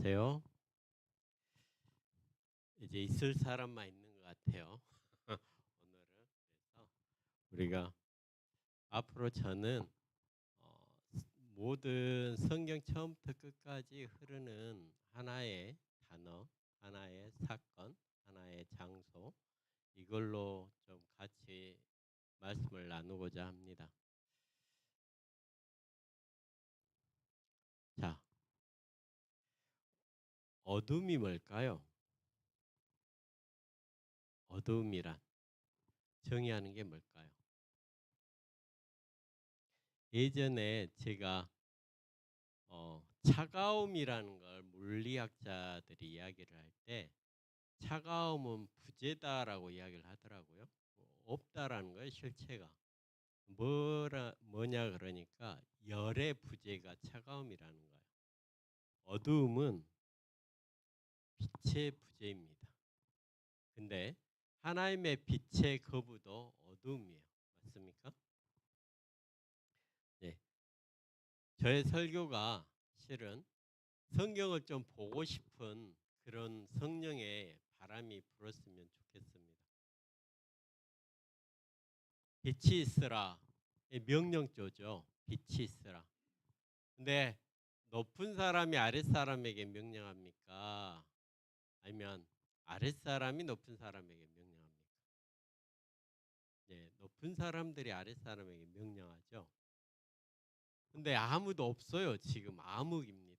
안녕하세요. 이제 있을 사람만 있는 것 같아요. 오늘은 그래서 우리가 앞으로 저는 모든 성경 처음부터 끝까지 흐르는 하나의 단어, 하나의 사건, 하나의 장소 이걸로 좀 같이 말씀을 나누고자 합니다. 자, 어둠이 뭘까요? 어둠이란 정의하는 게 뭘까요? 예전에 제가 차가움이라는 걸 물리학자들이 이야기를 할 때 차가움은 부재다라고 이야기를 하더라고요. 없다라는 거예요, 실체가. 뭐냐 그러니까 열의 부재가 차가움이라는 거예요. 어두움은 빛의 부재입니다. 근데 하나님의 빛의 거부도 어두움이에요. 맞습니까? 네. 저의 설교가 실은 성경을 좀 보고 싶은 그런 성령의 바람이 불었으면 좋겠습니다. 빛이 있으라. 명령조죠. 빛이 있으라. 근데 높은 사람이 아랫사람에게 명령합니까? 아니면 아랫사람이 높은 사람에게 명령합니까? 네, 높은 사람들이 아랫사람에게 명령하죠. 근데 아무도 없어요. 지금 암흑입니다.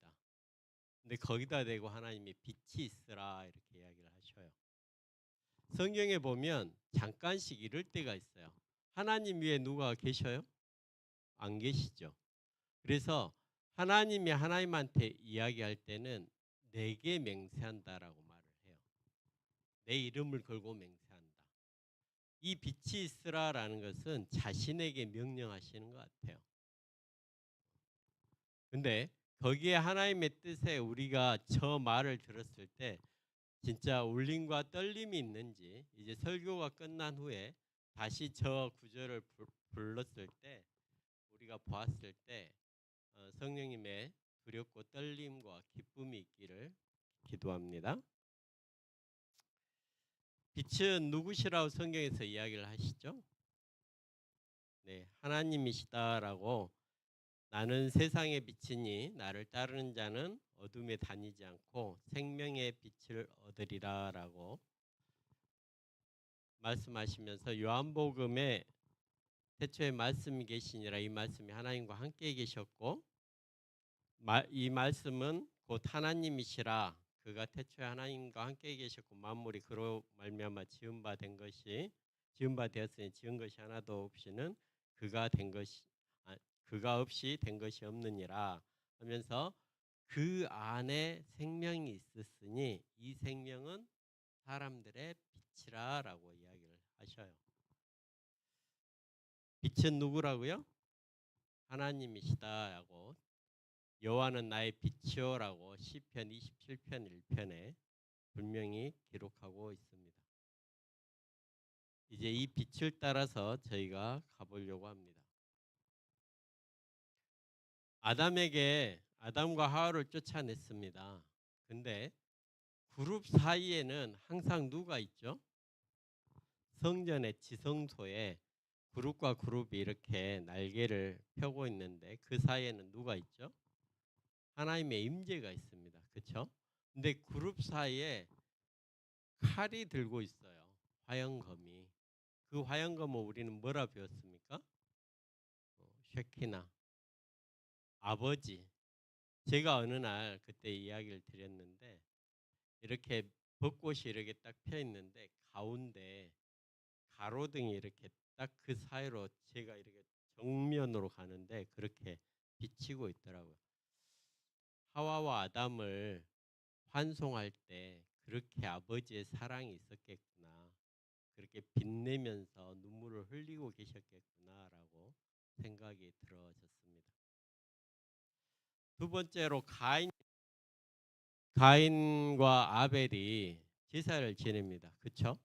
근데 거기다 대고 하나님이 빛이 있으라 이렇게 이야기를 하셔요. 성경에 보면 잠깐씩 이럴 때가 있어요. 하나님 위에 누가 계셔요? 안 계시죠. 그래서 하나님이 하나님한테 이야기할 때는 내게 맹세한다라고 말을 해요. 내 이름을 걸고 맹세한다. 이 빛이 있으라라는 것은 자신에게 명령하시는 것 같아요. 근데 거기에 하나님의 뜻에 우리가 저 말을 들었을 때 진짜 울림과 떨림이 있는지 이제 설교가 끝난 후에 다시 저 구절을 불렀을 때 우리가 보았을 때 성령님의 두렵고 떨림과 기쁨이 있기를 기도합니다. 빛은 누구시라고 성경에서 이야기를 하시죠? 네, 하나님이시다라고 나는 세상의 빛이니 나를 따르는 자는 어둠에 다니지 않고 생명의 빛을 얻으리라라고 말씀하시면서 요한복음에 태초에 말씀이 계시니라 이 말씀이 하나님과 함께 계셨고 이 말씀은 곧 하나님이시라 그가 태초에 하나님과 함께 계셨고 만물이 그로 말미암아 지은 바 되었으니 지은 것이 하나도 없이는 그가 없이 된 것이 없느니라 하면서 그 안에 생명이 있었으니 이 생명은 사람들의 빛이라라고 이야기를 하셔요. 빛은 누구라고요? 하나님이시다라고 여호와는 나의 빛이요라고 시편 27편 1편에 분명히 기록하고 있습니다. 이제 이 빛을 따라서 저희가 가보려고 합니다. 아담과 하와를 쫓아냈습니다. 근데 그룹 사이에는 항상 누가 있죠? 성전의 지성소에 그룹과 그룹이 이렇게 날개를 펴고 있는데 그 사이에는 누가 있죠? 하나님의 임재가 있습니다. 그렇죠? 근데 그룹 사이에 칼이 들고 있어요. 화영검이. 그 화영검을 우리는 뭐라 배웠습니까? 쉐키나 아버지. 제가 어느 날 그때 이야기를 드렸는데 이렇게 벚꽃이 이렇게 딱 펴 있는데 가운데 가로등이 이렇게 딱 그 사이로 제가 이렇게 정면으로 가는데 그렇게 비치고 있더라고요. 하와와 아담을 환송할 때 그렇게 아버지의 사랑이 있었겠구나. 그렇게 빛내면서 눈물을 흘리고 계셨겠구나라고 생각이 들어졌습니다. 두 번째로 가인과 아벨이 제사를 지냅니다. 그렇죠?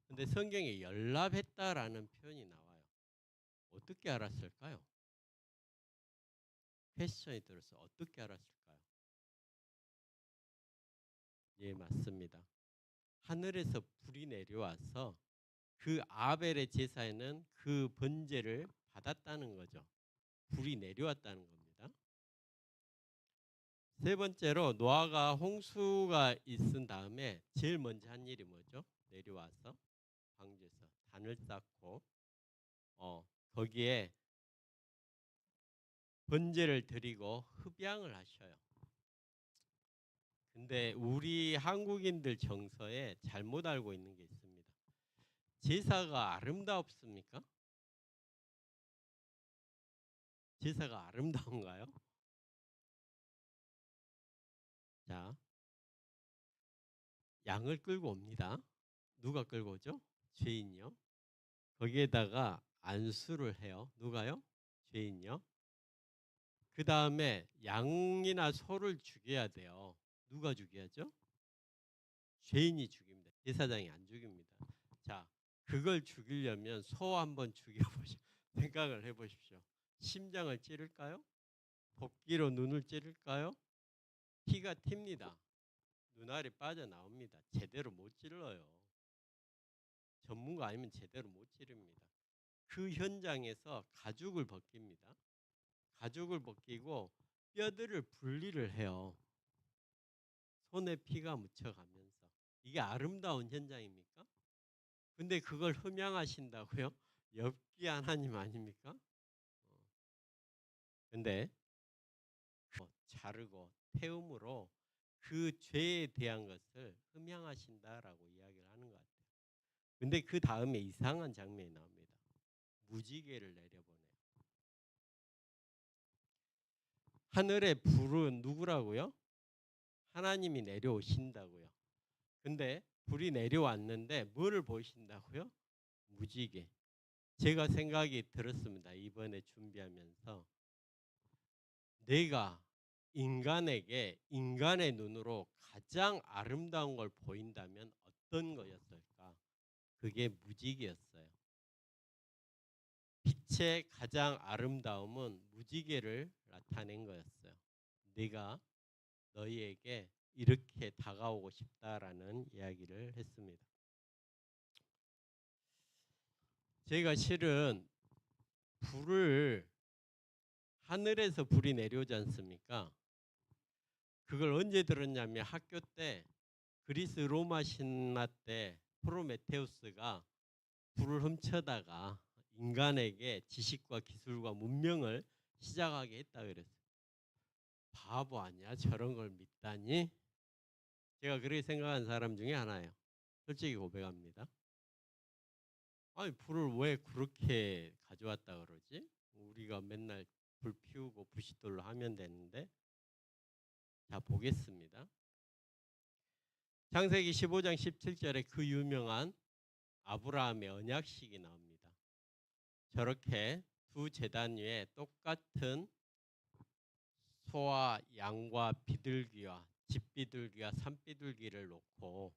근데 성경에 연합했다라는 표현이 나와요. 어떻게 알았을까요? 퀘스천이 들었어. 어떻게 알았을까요? 예, 맞습니다. 하늘에서 불이 내려와서 그 아벨의 제사에는 그 번제를 받았다는 거죠. 불이 내려왔다는 겁니다. 세 번째로 노아가 홍수가 있은 다음에 제일 먼저 한 일이 뭐죠? 내려와서 방주에서 단을 쌓고 거기에 번제를 드리고 흡양을 하셔요. 근데 우리 한국인들 정서에 잘못 알고 있는 게 있습니다. 제사가 아름답습니까? 제사가 아름다운가요? 자, 양을 끌고 옵니다. 누가 끌고 오죠? 죄인이요. 거기에다가 안수를 해요. 누가요? 죄인이요. 그 다음에 양이나 소를 죽여야 돼요. 누가 죽여야죠? 죄인이 죽입니다. 제사장이 안 죽입니다. 자, 그걸 죽이려면 소 한번 죽여보시 생각을 해보십시오. 심장을 찌를까요? 도끼로 눈을 찌를까요? 피가 튑니다. 눈알이 빠져나옵니다. 제대로 못 찔러요. 전문가 아니면 제대로 못 찌릅니다. 그 현장에서 가죽을 벗깁니다. 가죽을 벗기고 뼈들을 분리를 해요. 손에 피가 묻혀가면서. 이게 아름다운 현장입니까? 근데 그걸 흠양하신다고요? 엽기 하나님 아닙니까? 근데 자르고 태움으로 그 죄에 대한 것을 흠양하신다라고 이야기를 하는 것 같아요. 근데 그 다음에 이상한 장면이 나옵니다. 무지개를 내려보내요. 하늘의 불은 누구라고요? 하나님이 내려오신다고요. 근데 불이 내려왔는데 뭐를 보이신다고요? 무지개. 제가 생각이 들었습니다. 이번에 준비하면서 내가 인간에게 인간의 눈으로 가장 아름다운 걸 보인다면 어떤 거였을까? 그게 무지개였어요. 빛의 가장 아름다움은 무지개를 나타낸 거였어요. 내가 너희에게 이렇게 다가오고 싶다라는 이야기를 했습니다. 제가 실은 불을 하늘에서 불이 내려오지 않습니까? 그걸 언제 들었냐면 학교 때 그리스 로마 신화 때 프로메테우스가 불을 훔쳐다가 인간에게 지식과 기술과 문명을 시작하게 했다 그랬어요. 바보 아니야? 저런 걸 믿다니? 제가 그렇게 생각한 사람 중에 하나예요. 솔직히 고백합니다. 아니 불을 왜 그렇게 가져왔다 그러지? 우리가 맨날 불 피우고 부싯돌로 하면 되는데. 자, 보겠습니다. 창세기 15장 17절에 그 유명한 아브라함의 언약식이 나옵니다. 저렇게 두 제단 위에 똑같은 소와 양과 비둘기와 집비둘기와 산비둘기를 놓고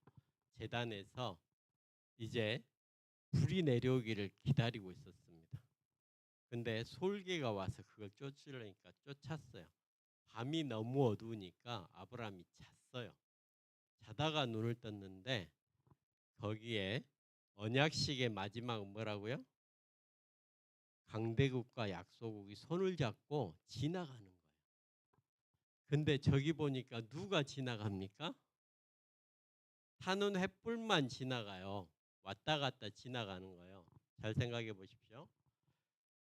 제단에서 이제 불이 내려오기를 기다리고 있었습니다. 근데 솔개가 와서 그걸 쫓으려니까 쫓았어요. 밤이 너무 어두우니까 아브라함이 잤어요. 자다가 눈을 떴는데 거기에 언약식의 마지막 뭐라고요? 강대국과 약소국이 손을 잡고 지나가는 거예요. 근데 저기 보니까 누가 지나갑니까? 타는 횃불만 지나가요. 왔다 갔다 지나가는 거예요. 잘 생각해 보십시오.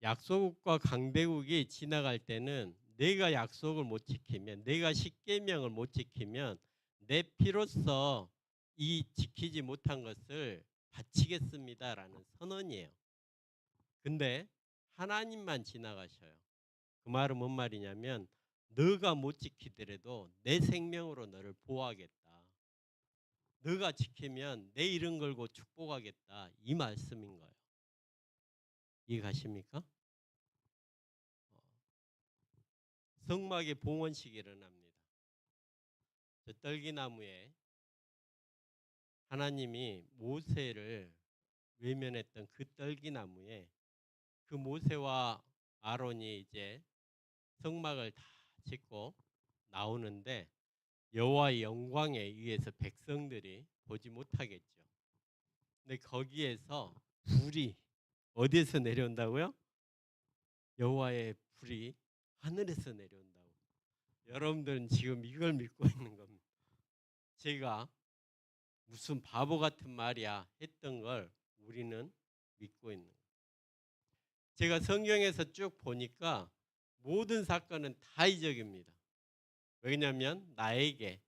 약소국과 강대국이 지나갈 때는 내가 약속을 못 지키면, 내가 십계명을 못 지키면 내 피로써 이 지키지 못한 것을 바치겠습니다라는 선언이에요. 근데 하나님만 지나가셔요. 그 말은 뭔 말이냐면 너가 못 지키더라도 내 생명으로 너를 보호하겠다. 너가 지키면 내 이름 걸고 축복하겠다. 이 말씀인 거예요. 이해 가십니까? 성막의 봉헌식이 일어납니다. 저 떨기나무에 하나님이 모세를 외면했던 그 떨기나무에 그 모세와 아론이 이제 성막을 다 짓고 나오는데 여호와의 영광에 의해서 백성들이 보지 못하겠죠. 근데 거기에서 불이 어디에서 내려온다고요? 여호와의 불이 하늘에서 내려온다고. 여러분들은 지금 이걸 믿고 있는 겁니다. 제가 무슨 바보 같은 말이야 했던 걸 우리는 믿고 있는 거예요. 제가 성경에서 쭉 보니까 모든 사건은 다 이적입니다. 왜냐하면 나에게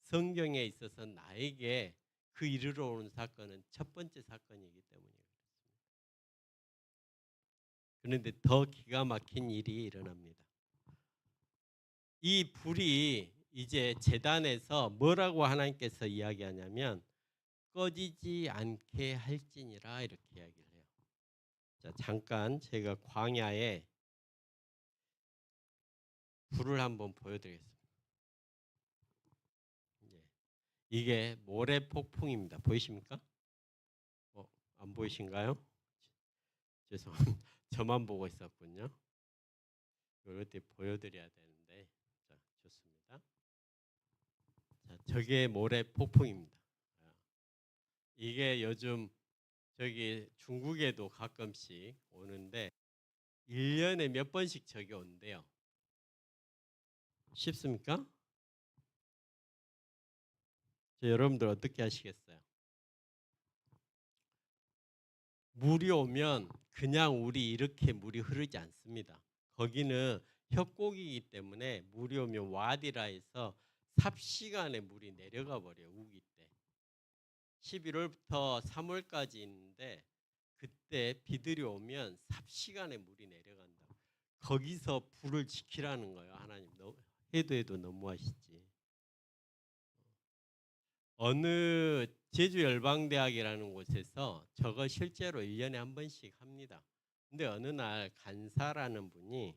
성경에 있어서 나에게 그 이르러 오는 사건은 첫 번째 사건이기 때문에 그렇습니다. 그런데 더 기가 막힌 일이 일어납니다. 이 불이 이제 제단에서 뭐라고 하나님께서 이야기하냐면 꺼지지 않게 할지니라 이렇게 이야기를 해요. 자, 잠깐 제가 광야에 불을 한번 보여드리겠습니다. 이게 모래 폭풍입니다. 보이십니까? 안 보이신가요? 죄송합니다. 저만 보고 있었군요. 이렇게 보여드려야 되는데, 자, 좋습니다. 자, 저게 모래 폭풍입니다. 이게 요즘 저기 중국에도 가끔씩 오는데 1년에 몇 번씩 저기 온대요. 쉽습니까? 여러분들 어떻게 하시겠어요? 물이 오면 그냥 우리 이렇게 물이 흐르지 않습니다. 거기는 협곡이기 때문에 물이 오면 와디라에서 삽시간에 물이 내려가 버려요. 우기 때. 11월부터 3월까지 있는데 그때 비들이 오면 삽시간에 물이 내려간다. 거기서 불을 지키라는 거예요. 하나님 해도 너무하시지. 어느 제주열방대학이라는 곳에서 저거 실제로 1년에 한 번씩 합니다. 근데 어느 날 간사라는 분이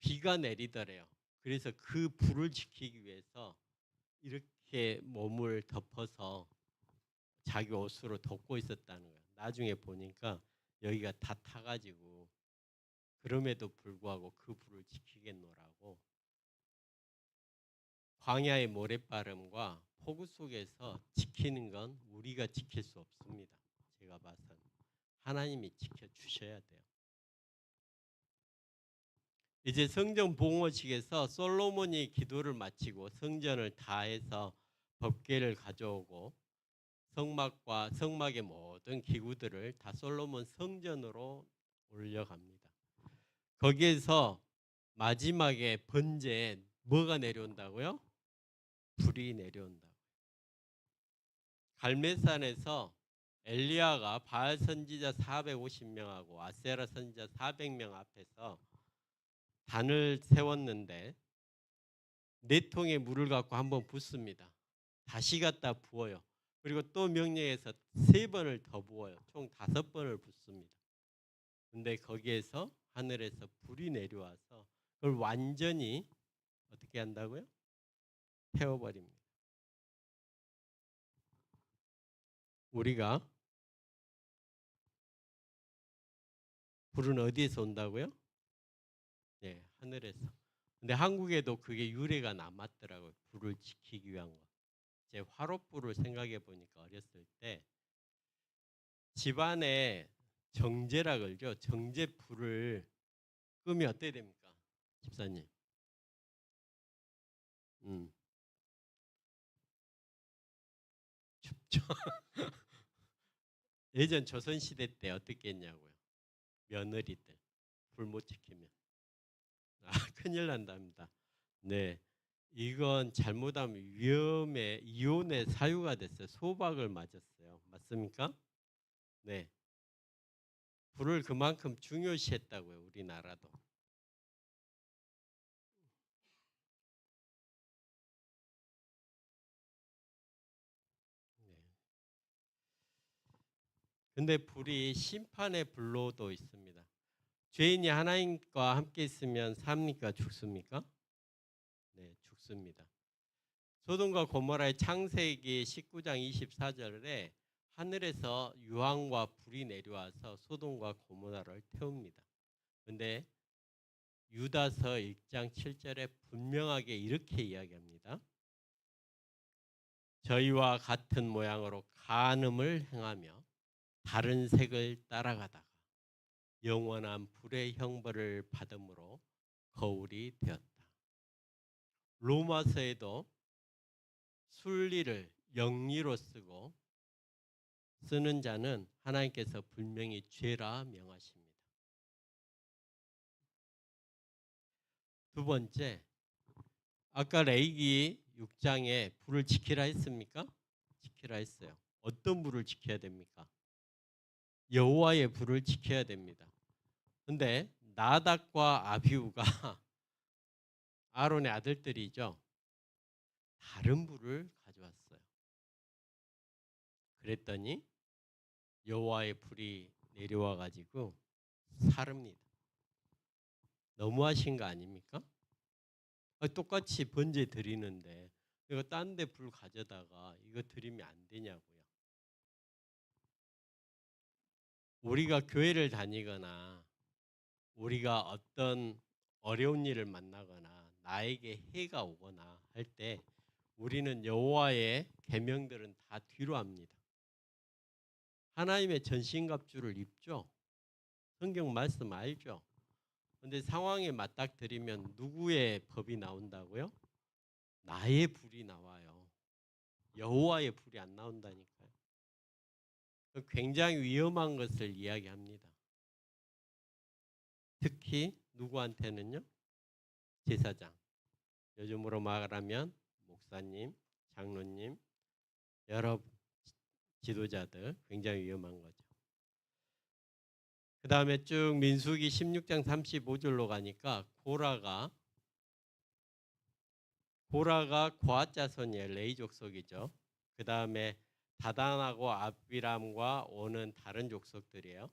비가 내리더래요. 그래서 그 불을 지키기 위해서 이렇게 몸을 덮어서 자기 옷으로 덮고 있었다는 거예요. 나중에 보니까 여기가 다 타가지고 그럼에도 불구하고 그 불을 지키겠노라고. 광야의 모래바람과 폭우 속에서 지키는 건 우리가 지킬 수 없습니다. 제가 봐서는 하나님이 지켜주셔야 돼요. 이제 성전 봉헌식에서 솔로몬이 기도를 마치고 성전을 다해서 법궤를 가져오고 성막과 성막의 모든 기구들을 다 솔로몬 성전으로 올려갑니다. 거기에서 마지막에 번제에 뭐가 내려온다고요? 불이 내려온다고. 갈멜산에서 엘리야가 바알 선지자 450명하고 아세라 선지자 400명 앞에서 단을 세웠는데 4통의 물을 갖고 한번 붓습니다. 다시 갖다 부어요. 그리고 또 명령해서 3번을 더 부어요. 총 5번을 붓습니다. 근데 거기에서 하늘에서 불이 내려와서 그걸 완전히 어떻게 한다고요? 태워버립니다. 우리가 불은 어디에서 온다고요? 네, 하늘에서. 근데 한국에도 그게 유래가 남았더라고요. 불을 지키기 위한 거. 제 화롯불을 생각해 보니까 어렸을 때 집안에 정제라 그러죠. 정제 불을 끄면 어떻게 됩니까? 집사님. 춥죠. 예전 조선시대 때 어떻게 했냐고요. 며느리들 불 못 지키면 큰일 난답니다. 네, 이건 잘못하면 이혼의 사유가 됐어요. 소박을 맞았어요. 맞습니까? 네, 불을 그만큼 중요시했다고요. 우리나라도. 네. 근데 불이 심판의 불로도 있습니다. 죄인이 하나님과 함께 있으면 삽니까? 죽습니까? 네, 죽습니다. 소돔과 고모라의 창세기 19장 24절에 하늘에서 유황과 불이 내려와서 소돔과 고모라를 태웁니다. 그런데 유다서 1장 7절에 분명하게 이렇게 이야기합니다. 저희와 같은 모양으로 간음을 행하며 다른 색을 따라가다가 영원한 불의 형벌을 받음으로 거울이 되었다. 로마서에도 순리를 영리로 쓰는 자는 하나님께서 분명히 죄라 명하십니다. 두 번째, 아까 레위기 6장에 불을 지키라 했습니까? 지키라 했어요. 어떤 불을 지켜야 됩니까? 여호와의 불을 지켜야 됩니다. 근데 나답과 아비후가 아론의 아들들이죠. 다른 불을 가져왔어요. 그랬더니 여호와의 불이 내려와 가지고 사릅니다. 너무하신 거 아닙니까? 똑같이 번제 드리는데 이거 딴 데 불 가져다가 이거 드리면 안 되냐고요. 우리가 교회를 다니거나 우리가 어떤 어려운 일을 만나거나 나에게 해가 오거나 할 때 우리는 여호와의 계명들은 다 뒤로 합니다. 하나님의 전신갑주를 입죠. 성경 말씀 알죠. 근데 상황에 맞닥뜨리면 누구의 법이 나온다고요? 나의 불이 나와요. 여호와의 불이 안 나온다니까요. 굉장히 위험한 것을 이야기합니다. 특히 누구한테는요? 제사장. 요즘으로 말하면 목사님, 장로님, 여러 지도자들 굉장히 위험한 거죠. 그 다음에 쭉 민수기 16장 35절로 가니까 고라가 고핫 자손이에요. 레위 족속이죠. 그 다음에 다단하고 아비람과 오는 다른 족속들이에요.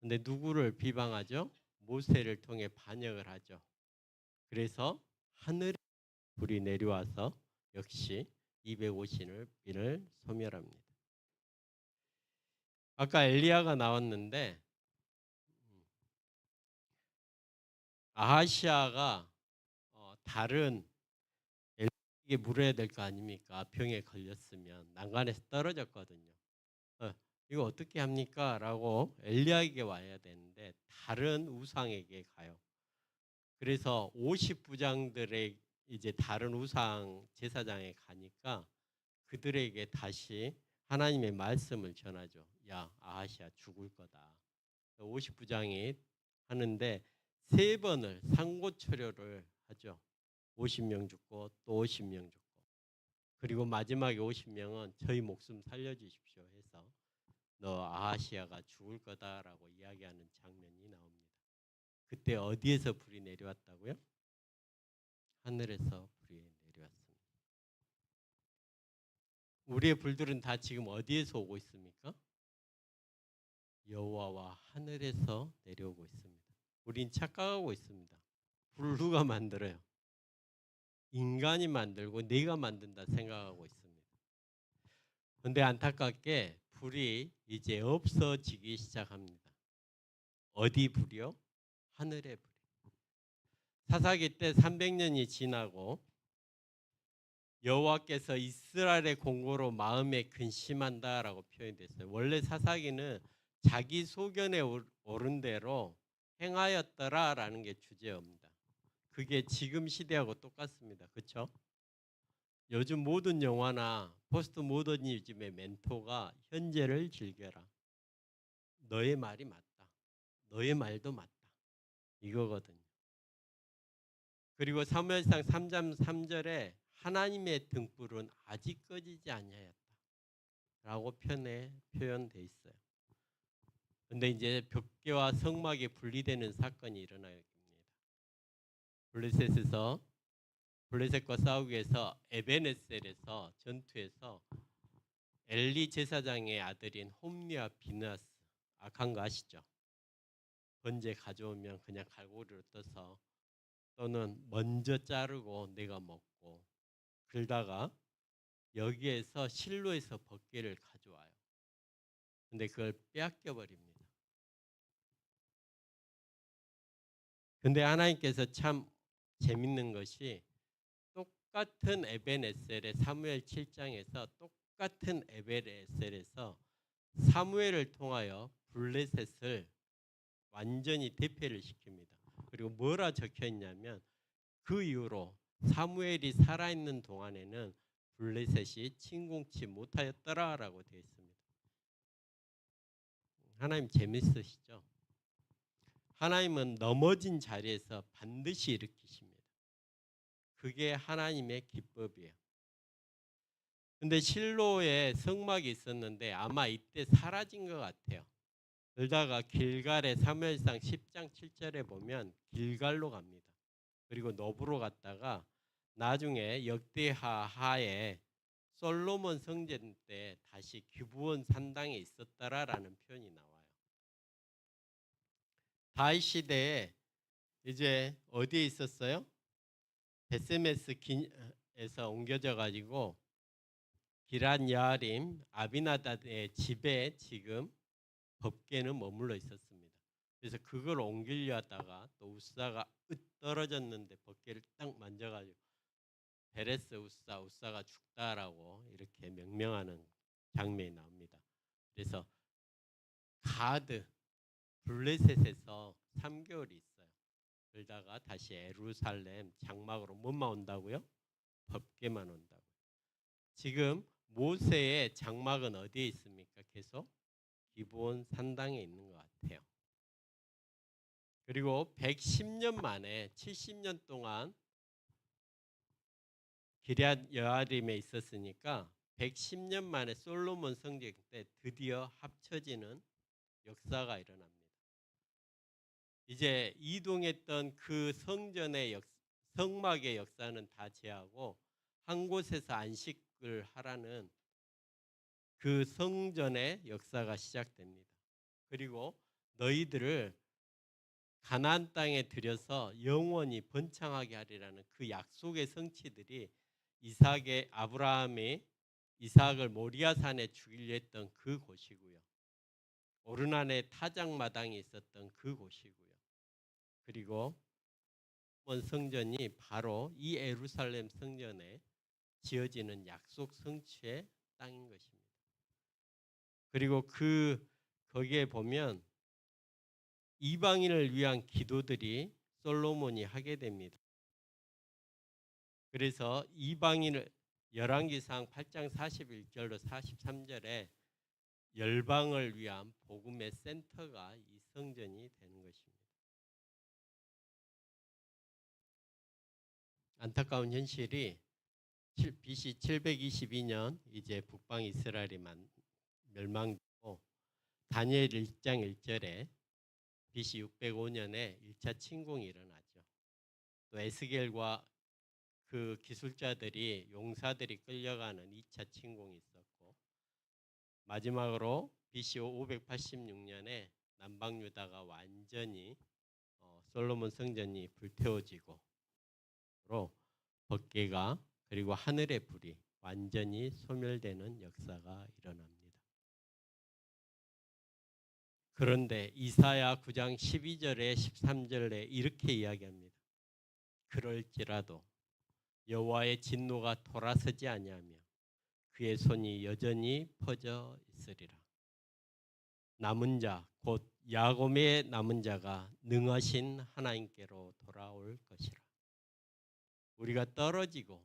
근데 누구를 비방하죠? 모세를 통해 반역을 하죠. 그래서 하늘에 불이 내려와서 역시 250인을 소멸합니다. 아까 엘리야가 나왔는데 아하시아가 다른 엘리야에게 물어야 될 거 아닙니까? 병에 걸렸으면 난간에서 떨어졌거든요. 이거 어떻게 합니까? 라고 엘리야에게 와야 되는데 다른 우상에게 가요. 그래서 50부장들의 이제 다른 우상 제사장에 가니까 그들에게 다시 하나님의 말씀을 전하죠. 야, 아하시아 죽을 거다. 50부장이 하는데 세 번을 상고초려를 하죠. 50명 죽고 또 50명 죽고. 그리고 마지막에 50명은 저희 목숨 살려주십시오 해서 너 아하시아가 죽을 거다라고 이야기하는 장면이 나옵니다. 그때 어디에서 불이 내려왔다고요? 하늘에서 불이 내려왔습니다. 우리의 불들은 다 지금 어디에서 오고 있습니까? 여호와와 하늘에서 내려오고 있습니다. 우린 착각하고 있습니다. 불을 누가 만들어요? 인간이 만들고 내가 만든다 생각하고 있습니다. 그런데 안타깝게 불이 이제 없어지기 시작합니다. 어디 불이요? 하늘의 불. 사사기 때 300년이 지나고 여호와께서 이스라엘의 공고로 마음에 근심한다라고 표현됐어요. 원래 사사기는 자기 소견에 옳은 대로 행하였더라라는 게 주제입니다. 그게 지금 시대하고 똑같습니다. 그렇죠? 요즘 모든 영화나 포스트 모더니즘의 멘토가 현재를 즐겨라. 너의 말이 맞다. 너의 말도 맞다. 이거거든요. 그리고 사무엘상 3장 3절에 하나님의 등불은 아직 꺼지지 아니하였다 라고 표현돼 있어요. 근데 이제 벽계와 성막이 분리되는 사건이 일어나게 됩니다. 블레셋과 싸우기 위해서 에베네셀에서 전투에서 엘리 제사장의 아들인 홈리와 비느하스, 악한 거 아시죠? 번제 가져오면 그냥 갈고리로 떠서 또는 먼저 자르고 내가 먹고 그러다가 여기에서 실로에서 벗개를 가져와요. 근데 그걸 빼앗겨 버립니다. 근데 하나님께서 참 재밌는 것이 똑같은 에벤에셀의 사무엘 7장에서 똑같은 에벤에셀에서 사무엘을 통하여 블레셋을 완전히 대패를 시킵니다. 그리고 뭐라 적혀 있냐면 그 이후로 사무엘이 살아있는 동안에는 블레셋이 침공치 못하였더라라고 되어 있습니다. 하나님 재밌으시죠? 하나님은 넘어진 자리에서 반드시 일으키십니다. 그게 하나님의 기법이에요. 근데 실로에 성막이 있었는데 아마 이때 사라진 것 같아요. 그러다가 길갈의 사무엘상 10장 7절에 보면 길갈로 갑니다. 그리고 노브로 갔다가 나중에 역대하 하에 솔로몬 성전 때 다시 기브온 산당에 있었다라는 표현이 나와요. 다윗 시대에 이제 어디에 있었어요? 베세메스에서 옮겨져 가지고 기란 야림 아비나답의 집에 지금 법궤는 머물러 있었습니다. 그래서 그걸 옮기려 하다가 또 우사가 떨어졌는데 법궤를 딱 만져가지고 베레스 우사가 죽다라고 이렇게 명명하는 장면이 나옵니다. 그래서 가드 블레셋에서 3개월이 있어요. 그러다가 다시 예루살렘 장막으로 뭐만 온다고요? 법궤만 온다고. 지금 모세의 장막은 어디에 있습니까? 계속 기브온 산당에 있는 것 같아요. 그리고 110년 만에 70년 동안 기럇 여아림에 있었으니까 110년 만에 솔로몬 성전 때 드디어 합쳐지는 역사가 일어납니다. 이제 이동했던 그 성전의 성막의 역사는 다 제하고 한 곳에서 안식을 하라는 그 성전의 역사가 시작됩니다. 그리고 너희들을 가나안 땅에 들여서 영원히 번창하게 하리라는 그 약속의 성취들이 아브라함이 이삭을 모리아산에 죽이려 했던 그 곳이고요. 오르난의 타작마당이 있었던 그 곳이고요. 그리고 성전이 바로 이 예루살렘 성전에 지어지는 약속 성취의 땅인 것입니다. 그리고 거기에 보면 이방인을 위한 기도들이 솔로몬이 하게 됩니다. 그래서 이방인을 열왕기상 8장 41절로 43절에 열방을 위한 복음의 센터가 이 성전이 되는 것입니다. 안타까운 현실이 BC 722년 이제 북방 이스라엘이 멸망되고 다니엘 1장 1절에 BC 605년에 1차 침공이 일어나죠. 또 에스겔과 그 기술자들이 용사들이 끌려가는 2차 침공이 있었고 마지막으로 BC 586년에 남방 유다가 완전히 솔로몬 성전이 불태워지고 법궤가 그리고 하늘의 불이 완전히 소멸되는 역사가 일어납니다. 그런데 이사야 9장 12절에 13절에 이렇게 이야기합니다. 그럴지라도 여호와의 진노가 돌아서지 아니하며 그의 손이 여전히 퍼져 있으리라. 남은 자 곧 야곱의 남은 자가 능하신 하나님께로 돌아올 것이라. 우리가 떨어지고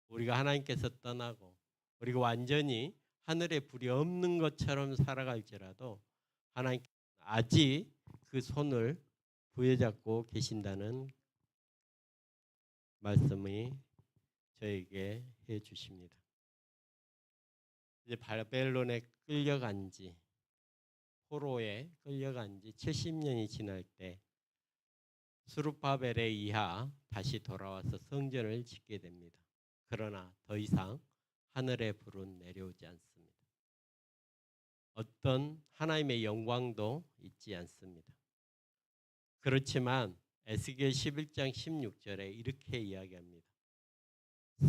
우리가 하나님께서 떠나고 우리가 완전히 하늘에 불이 없는 것처럼 살아갈지라도 하나님 아직 그 손을 부여잡고 계신다는 말씀이 저에게 해 주십니다. 이제 바벨론에 끌려간 지 포로에 끌려간 지 70년이 지날 때 스룹바벨에 의하 다시 돌아와서 성전을 짓게 됩니다. 그러나 더 이상 하늘의 불은 내려오지 않습니다. 어떤 하나님의 영광도 있지 않습니다. 그렇지만 에스겔 11장 16절에 이렇게 이야기합니다.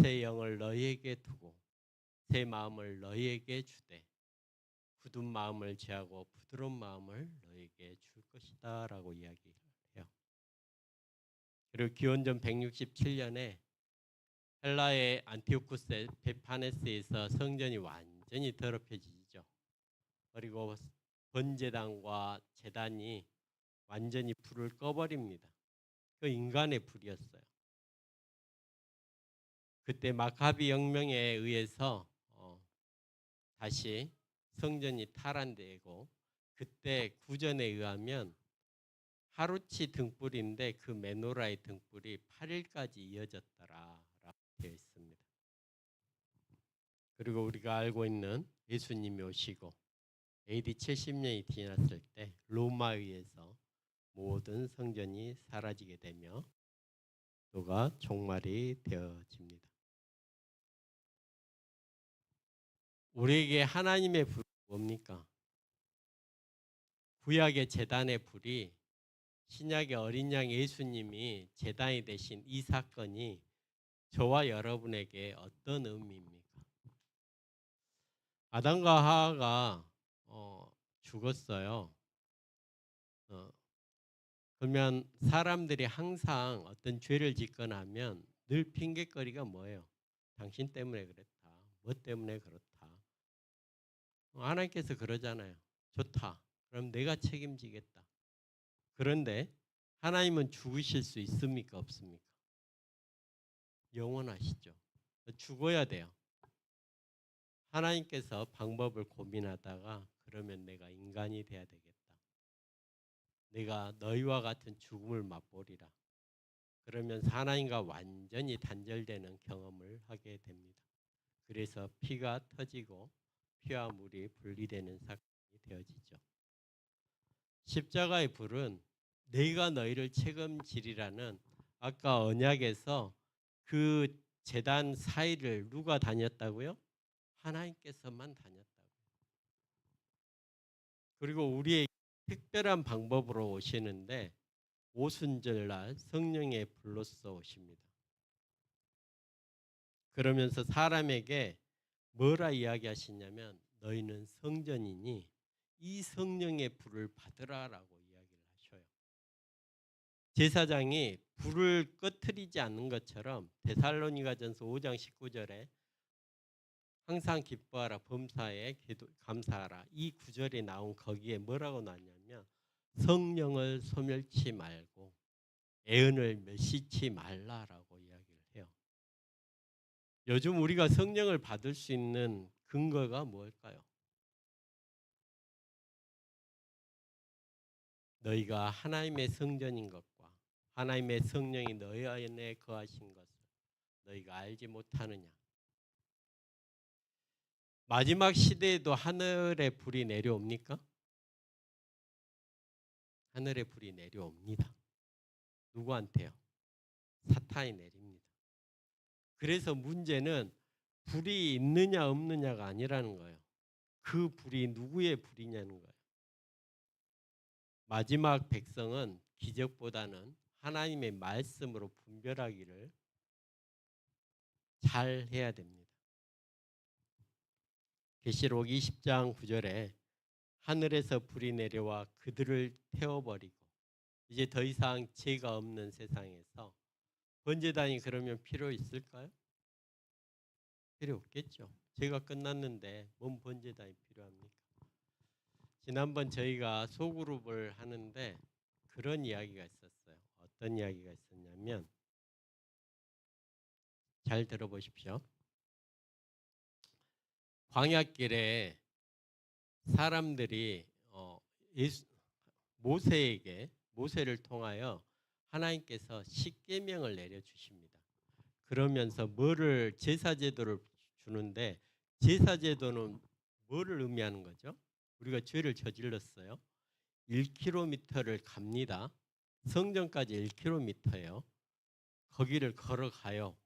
새 영을 너희에게 두고 새 마음을 너희에게 주되 굳은 마음을 제하고 부드러운 마음을 너희에게 줄 것이다 라고 이야기해요. 그리고 기원전 167년에 헬라의 안티오쿠스 에피파네스에서 성전이 완전히 더럽혀지죠. 그리고 번제단과 제단이 완전히 불을 꺼버립니다. 그 인간의 불이었어요. 그때 마카비 혁명에 의해서 다시 성전이 탈환되고, 그때 구전에 의하면 하루치 등불인데 그 메노라의 등불이 8일까지 이어졌더라라고 되어 있습니다. 그리고 우리가 알고 있는 예수님이 오시고 AD 70년이 지났을 때 로마에 의해서 모든 성전이 사라지게 되며 그가 종말이 되어집니다. 우리에게 하나님의 불이 뭡니까? 구약의 제단의 불이 신약의 어린 양 예수님이 제단이 되신 이 사건이 저와 여러분에게 어떤 의미입니까? 아담과 하와가 죽었어요. 그러면 사람들이 항상 어떤 죄를 짓거나 하면 늘 핑계거리가 뭐예요? 당신 때문에 그랬다. 뭐 때문에 그렇다. 하나님께서 그러잖아요. 좋다. 그럼 내가 책임지겠다. 그런데 하나님은 죽으실 수 있습니까? 없습니까? 영원하시죠. 죽어야 돼요. 하나님께서 방법을 고민하다가 그러면 내가 인간이 돼야 되겠다. 내가 너희와 같은 죽음을 맛보리라. 그러면 하나님과 완전히 단절되는 경험을 하게 됩니다. 그래서 피가 터지고 피와 물이 분리되는 사건이 되어지죠. 십자가의 불은 내가 너희를 책임지리라는 아까 언약에서 그 제단 사이를 누가 다녔다고요? 하나님께서만 다녔다고요. 그리고 우리의 특별한 방법으로 오시는데 오순절날 성령의 불로써 오십니다. 그러면서 사람에게 뭐라 이야기하시냐면 너희는 성전이니 이 성령의 불을 받으라라고 이야기를 하셔요. 제사장이 불을 꺼트리지 않는 것처럼 데살로니가전서 5장 19절에 항상 기뻐하라 범사에 감사하라 이 구절이 나온 거기에 뭐라고 나왔냐면 성령을 소멸치 말고 애언을 멸시치 말라라고 이야기를 해요. 요즘 우리가 성령을 받을 수 있는 근거가 뭘까요? 너희가 하나님의 성전인 것과 하나님의 성령이 너희 안에 거하신 것을 너희가 알지 못하느냐. 마지막 시대에도 하늘의 불이 내려옵니까? 하늘의 불이 내려옵니다. 누구한테요? 사탄이 내립니다. 그래서 문제는 불이 있느냐 없느냐가 아니라는 거예요. 그 불이 누구의 불이냐는 거예요. 마지막 백성은 기적보다는 하나님의 말씀으로 분별하기를 잘 해야 됩니다. 계시록 20장 9절에 하늘에서 불이 내려와 그들을 태워버리고 이제 더 이상 죄가 없는 세상에서 번제단이 그러면 필요 있을까요? 필요 없겠죠. 죄가 끝났는데 뭔 번제단이 필요합니까? 지난번 저희가 소그룹을 하는데 그런 이야기가 있었어요. 어떤 이야기가 있었냐면 잘 들어보십시오. 광야길에 사람들이 모세를 통하여 하나님께서 십계명을 내려주십니다. 그러면서 제사제도를 주는데 제사제도는 뭐를 의미하는 거죠? 우리가 죄를 저질렀어요. 1km를 갑니다. 성전까지 1km예요. 거기를 걸어가요.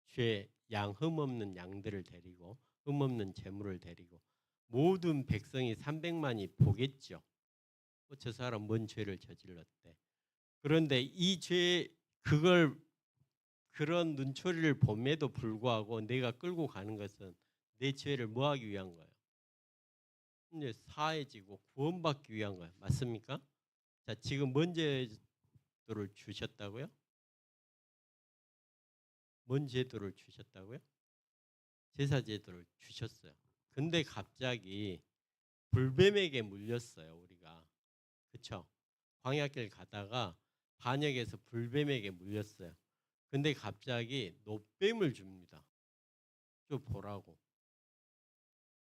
흠 없는 양들을 데리고 흠 없는 제물을 데리고 모든 백성이 300만이 보겠죠. 저 사람 뭔 죄를 저질렀대. 그런데 그런 눈초리를 봄에도 불구하고 내가 끌고 가는 것은 내 죄를 뭐 하기 위한 거예요? 이제 사해지고 구원받기 위한 거예요. 맞습니까? 자, 지금 뭔 제도를 주셨다고요? 뭔 제도를 주셨다고요? 제사 제도를 주셨어요. 근데 갑자기 불뱀에게 물렸어요, 우리가. 그쵸? 광야길 가다가 반역에서 불뱀에게 물렸어요. 근데 갑자기 노뱀을 줍니다. 좀 보라고.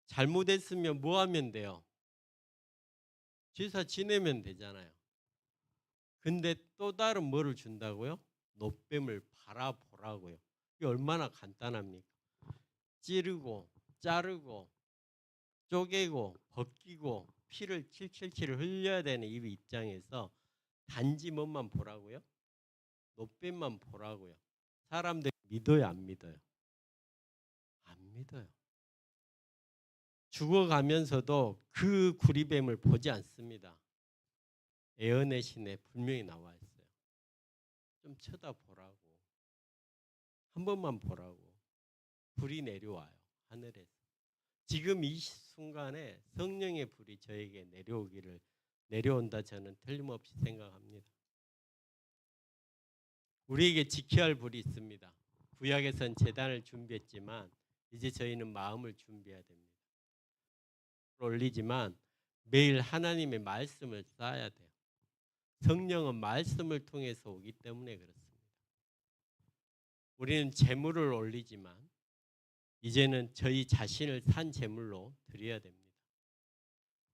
잘못했으면 뭐 하면 돼요? 제사 지내면 되잖아요. 근데 또 다른 뭐를 준다고요? 노뱀을 바라보라고요. 이게 얼마나 간단합니까? 찌르고 자르고 쪼개고 벗기고 피를 칠칠칠 흘려야 되는 이 입장에서 단지 뭐만 보라고요? 노뱀만 보라고요. 사람들이 믿어요, 안 믿어요? 안 믿어요. 죽어가면서도 그 구리뱀을 보지 않습니다. 예언의 신에 분명히 나와 있어요. 좀 쳐다보라고. 한 번만 보라고. 불이 내려와요, 하늘에서. 지금 이 순간에 성령의 불이 저에게 내려온다, 저는 틀림없이 생각합니다. 우리에게 지켜야 할 불이 있습니다. 구약에선 제단을 준비했지만 이제 저희는 마음을 준비해야 됩니다. 올리지만 매일 하나님의 말씀을 쌓아야 돼요. 성령은 말씀을 통해서 오기 때문에 그렇습니다. 우리는 제물을 올리지만 이제는 저희 자신을 산 제물로 드려야 됩니다.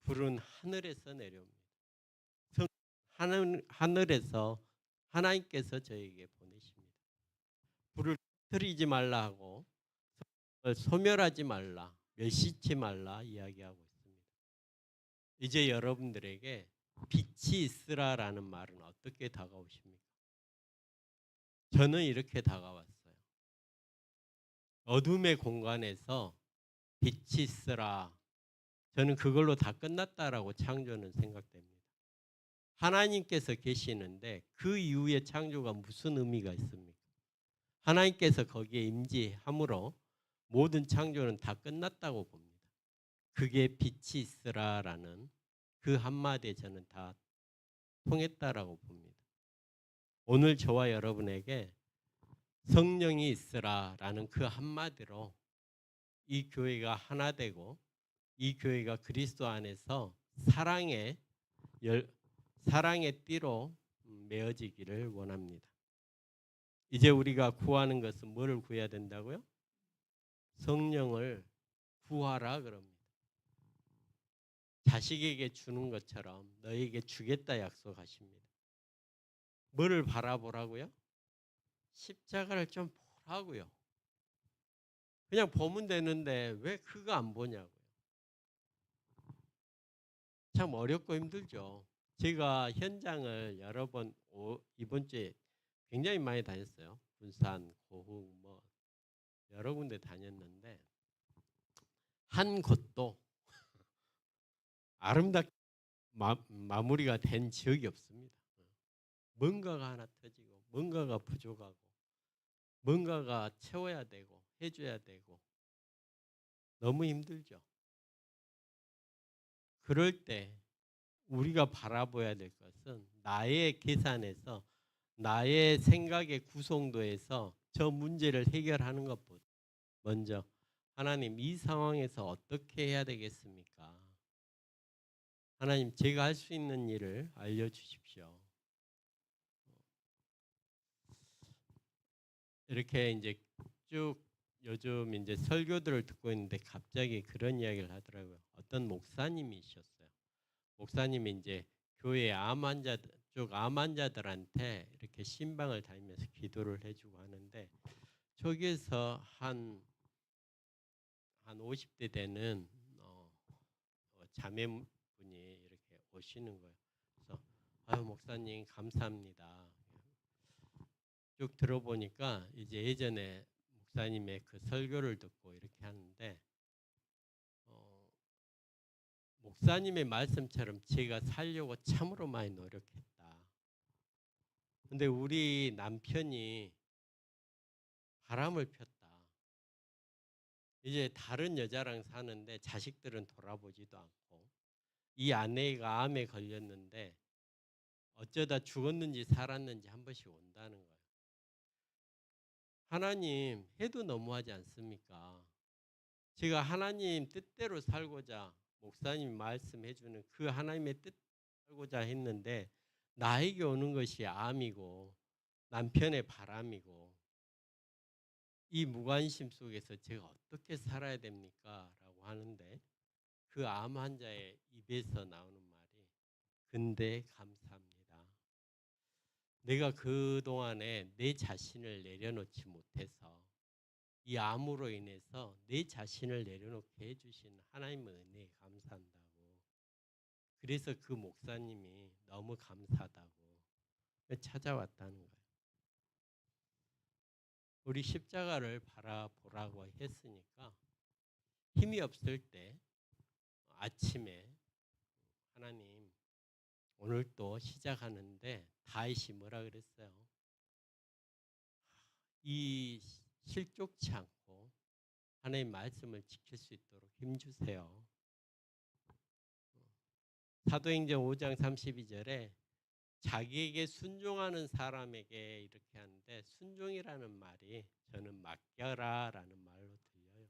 불은 하늘에서 내려옵니다. 하늘에서 하나님께서 저에게 보내십니다. 불을 터뜨리지 말라 하고 소멸하지 말라, 멸시치 말라 이야기하고 있습니다. 이제 여러분들에게 빛이 있으라라는 말은 어떻게 다가오십니까? 저는 이렇게 다가왔어요. 어둠의 공간에서 빛이 있으라. 저는 그걸로 다 끝났다라고 창조는 생각됩니다. 하나님께서 계시는데 그 이후의 창조가 무슨 의미가 있습니까? 하나님께서 거기에 임재함으로 모든 창조는 다 끝났다고 봅니다. 그게 빛이 있으라라는 그 한마디에 저는 다 통했다라고 봅니다. 오늘 저와 여러분에게 성령이 있으라라는 그 한마디로 이 교회가 하나 되고 이 교회가 그리스도 안에서 사랑의 띠로 메어지기를 원합니다. 이제 우리가 구하는 것은 뭐를 구해야 된다고요? 성령을 구하라 그럽니다. 자식에게 주는 것처럼 너에게 주겠다 약속하십니다. 뭐를 바라보라고요? 십자가를 좀 보라고요. 그냥 보면 되는데 왜 그거 안 보냐고요. 참 어렵고 힘들죠. 제가 현장을 여러 번 이번 주에 굉장히 많이 다녔어요. 군산, 고흥 뭐 여러 군데 다녔는데 한 곳도 아름답게 마무리가 된 지역이 없습니다. 뭔가가 하나 터지고 뭔가가 부족하고 뭔가가 채워야 되고 해줘야 되고 너무 힘들죠. 그럴 때 우리가 바라봐야 될 것은 나의 계산에서 나의 생각의 구성도에서 저 문제를 해결하는 것보다 먼저 하나님 이 상황에서 어떻게 해야 되겠습니까? 하나님 제가 할 수 있는 일을 알려주십시오. 이렇게 이제 쭉 요즘 이제 설교들을 듣고 있는데 갑자기 그런 이야기를 하더라고요. 어떤 목사님이셨어요. 목사님이 이제 교회 암 환자들한테 이렇게 신방을 다니면서 기도를 해주고 하는데 저기에서 한 50대 되는 자매분이 이렇게 오시는 거예요. 그래서 아유 목사님 감사합니다. 쭉 들어보니까 이제 예전에 목사님의 그 설교를 듣고 이렇게 하는데 목사님의 말씀처럼 제가 살려고 참으로 많이 노력했다. 근데 우리 남편이 바람을 폈다. 이제 다른 여자랑 사는데 자식들은 돌아보지도 않고 이 아내가 암에 걸렸는데 어쩌다 죽었는지 살았는지 한 번씩 온다는 거예요. 하나님 해도 너무하지 않습니까? 제가 하나님 뜻대로 살고자 목사님이 말씀해 주는 그 하나님의 뜻 살고자 했는데 나에게 오는 것이 암이고 남편의 바람이고 이 무관심 속에서 제가 어떻게 살아야 됩니까? 라고 하는데 그 암 환자의 입에서 나오는 말이 근데 감사합니다. 내가 그동안에 내 자신을 내려놓지 못해서 이 암으로 인해서 내 자신을 내려놓게 해주신 하나님의 은혜에 감사한다고. 그래서 그 목사님이 너무 감사하다고 찾아왔다는 거예요. 우리 십자가를 바라보라고 했으니까 힘이 없을 때 아침에 하나님 오늘 또 시작하는데 다윗이 뭐라 그랬어요? 이 실족치 않고 하나님 말씀을 지킬 수 있도록 힘주세요. 사도행전 5장 32절에 자기에게 순종하는 사람에게 이렇게 하는데 순종이라는 말이 저는 맡겨라라는 말로 들려요.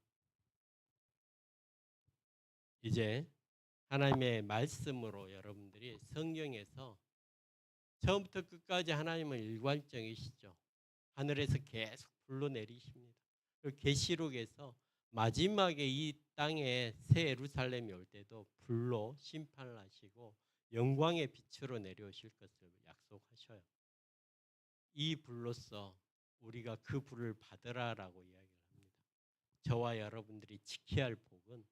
이제 하나님의 말씀으로 여러분들이 성경에서 처음부터 끝까지 하나님은 일관적이시죠. 하늘에서 계속 불러내리십니다. 계시록에서 마지막에 이 땅에 새 예루살렘이 올 때도 불로 심판을 하시고 영광의 빛으로 내려오실 것을 약속하셔요. 이 불로서 우리가 그 불을 받으라라고 이야기를 합니다. 저와 여러분들이 지켜야 할 복은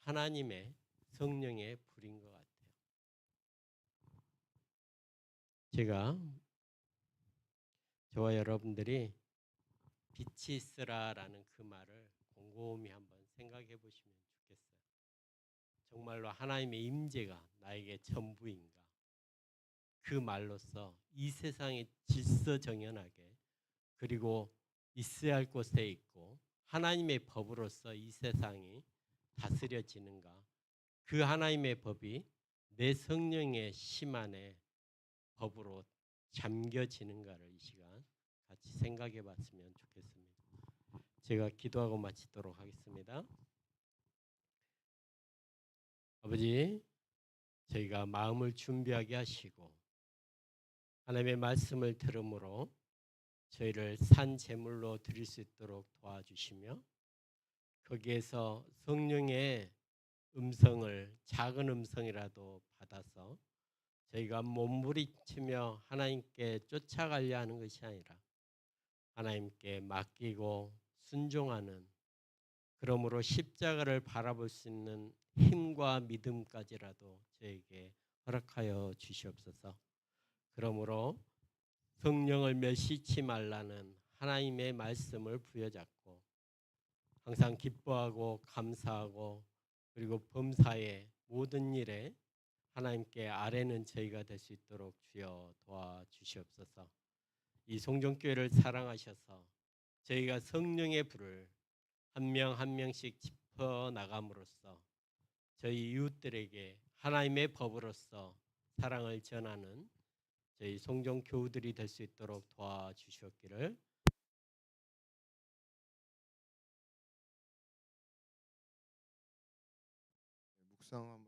하나님의 성령의 불인 것 같아요. 제가 저와 여러분들이 빛이 있으라라는 그 말을 곰곰이 한번 생각해 보시면 좋겠어요. 정말로 하나님의 임재가 나에게 전부인가? 그 말로써 이 세상의 질서정연하게 그리고 있어야 할 곳에 있고 하나님의 법으로서 이 세상이 다스려지는가? 그 하나님의 법이 내 성령의 심 안에 법으로 잠겨지는가를 이 시간 같이 생각해 봤으면 좋겠습니다. 제가 기도하고 마치도록 하겠습니다. 아버지, 저희가 마음을 준비하게 하시고 하나님의 말씀을 들음으로 저희를 산 제물로 드릴 수 있도록 도와주시며 거기에서 성령의 음성을 작은 음성이라도 받아서 저희가 몸부림치며 하나님께 쫓아가려 하는 것이 아니라 하나님께 맡기고 순종하는 그러므로 십자가를 바라볼 수 있는 힘과 믿음까지라도 저에게 허락하여 주시옵소서. 그러므로 성령을 멸시치 말라는 하나님의 말씀을 부여잡고 항상 기뻐하고 감사하고 그리고 범사의 모든 일에 하나님께 아뢰는 저희가 될 수 있도록 주여 도와주시옵소서. 이 송정교회를 사랑하셔서 저희가 성령의 불을 한 명 한 명씩 짚어 나감으로써 저희 이웃들에게 하나님의 법으로서 사랑을 전하는 저희 송정교우들이 될 수 있도록 도와주시옵기를 묵상 한번